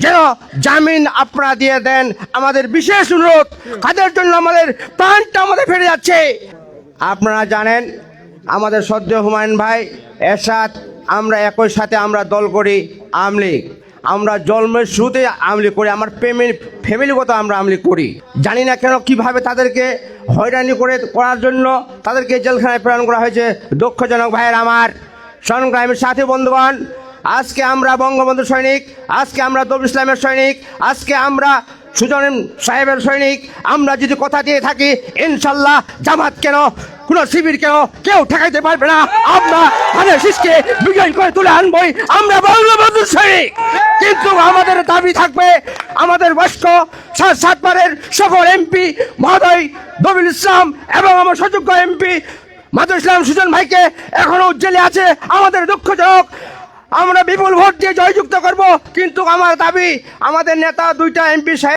যেন জামিন আপনারা দিয়ে দেন। আমাদের বিশেষ অনুরোধ, কাদের জন্য আমাদের প্রাণটা আমাদের ফেরে যাচ্ছে। আপনারা জানেন আমাদের সদ্য হুমায়ুন ভাই এরশাদ, আমরা একই সাথে আমরা দল করি আওয়ামী লীগ। আমরা জন্মের শুরুতে আওয়ামী লীগ করি, আমার ফ্যামিলিগত আমরা আওয়ামী লীগ করি। জানি না কেন কিভাবে তাদেরকে হয়রানি করার জন্য তাদেরকে জেলখানায় প্রেরণ করা হয়েছে। দুঃখজনক ভাইয়ের আমার সংগ্রামের সাথী বন্ধুগণ, আজকে আমরা বঙ্গবন্ধু সৈনিক, আজকে আমরা দৌল ইসলামের সৈনিক, আজকে আমরা সুজন সাহেবের সৈনিক। আমরা যদি কথা দিয়ে থাকি, ইনশাল্লাহ জামাত কেন, কোন শিবির কেন, কেউ ঠেকাইতে পারবে না। আমরা ধানের শীষকে বিজয় করে তুলে আনবই, আমরা বঙ্গবন্ধু সৈনিক। কিন্তু আমাদের দাবি থাকবে, আমাদের বয়স্ক 7 সকল এমপি মহোদয় দবিল ইসলাম এবং আমার সুযোগ্য এমপি মাদুর ইসলাম সুজন ভাইকে এখনো জেলে আছে। আমাদের দুঃখজনক, আমরা বিপুল ভোট দিয়ে জয়যুক্ত করব, কিন্তু আমার দাবি আমাদের নেতা 2টা এমপি সাহেব